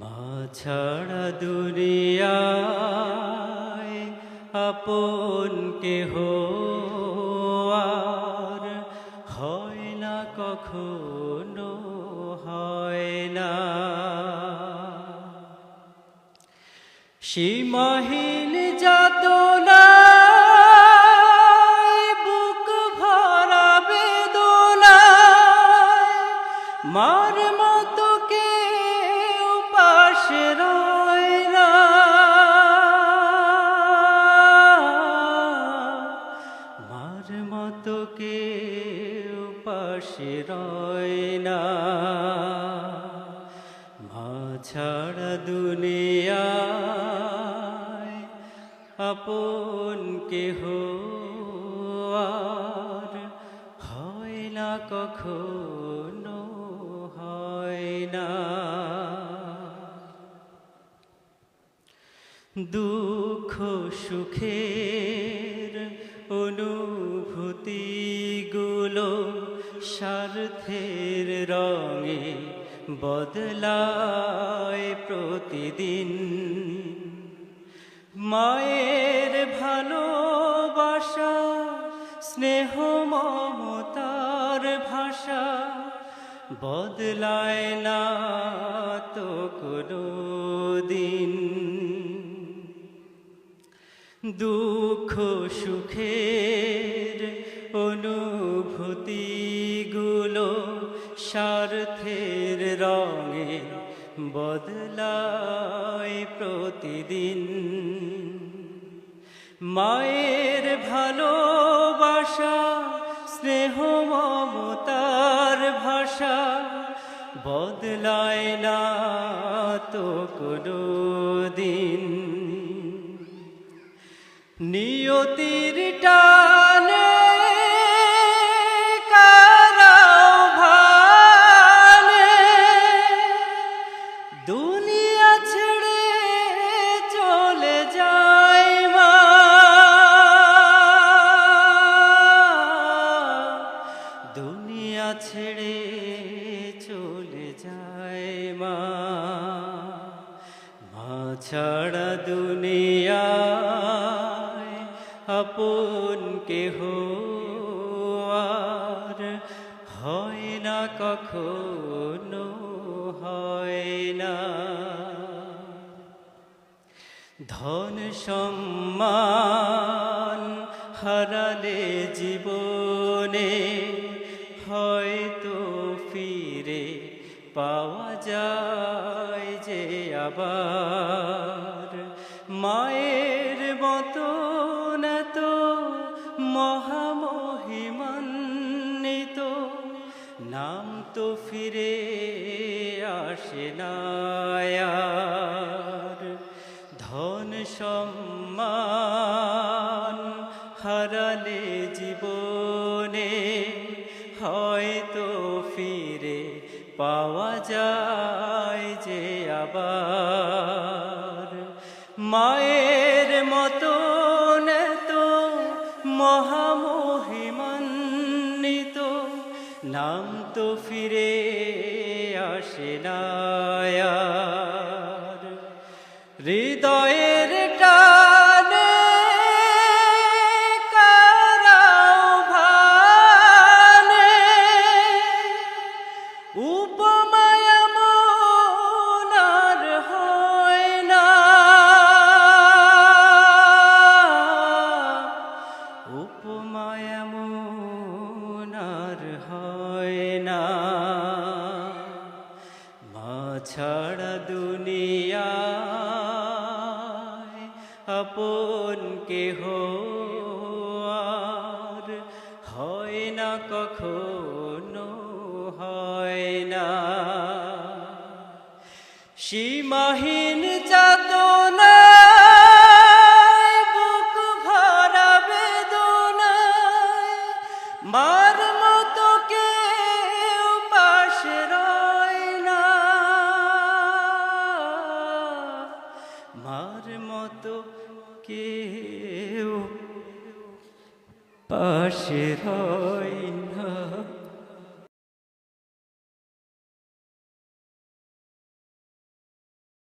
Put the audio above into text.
মা ছাড়া দুনিয়ায় আপন কেহ আর হয় না, কখনো হয় না। সীমাহীন যাতনায় বুক ভরা বেদনায় মার মতো কেউ পাশে রয় না। মার মতো কেউ পাশে রয় না। মা ছাড়া দুনিয়ায় আপন কেহ আর হয় না, কখনো হয় না। দুঃখ সুখের অনুভূতিগুলো স্বার্থের রঙে বদলায় প্রতিদিন। মায়ের ভালোবাসা স্নেহ মমতার ভাষা বদলায় না তো কোনো দিন। দুঃখ সুখের অনুভূতিগুলো স্বার্থের রঙে বদলায় প্রতিদিন। মায়ের ভালোবাসা স্নেহ মমতার ভাষা বদলায় না তো কোনো দিন। নিয়তির টানে কারাও ভানে দুনিয়া ছেড়ে চলে যায় মা। দুনিয়া ছেড়ে চলে যায় মা। মা ছাড়া দুনিয়ায় আপন কেহ আর হয় না, কখনো হয় না। ধন সম্মান হারালে জীবনে হয়তো ফিরে পাওয়া যায় যে আবার। মায়ের মতো না তো মহামহিমান্বিত নাম তো ফিরে আসে না আর। ধন সম্মান হারালে জীবনে হয়তো ফিরে পাওয়া যায় যে আবার। মায়ের মতো তো মহামহিমান্বিত নাম তো ফিরে আসে না আর। হৃদয়ের টানে কারাও ভানে উপমায় এমন আর হয় না। উপমায় এমন আর হয় না। মা ছাড়া দুনিয়ায় আপন কেহ আর হয় না, কখনো হয় না। সীমাহীন যাতনায় বুক ভরা বেদনায় মার মতো কেউ পাশে রয় না। মার মতো কেউ পাশে রয়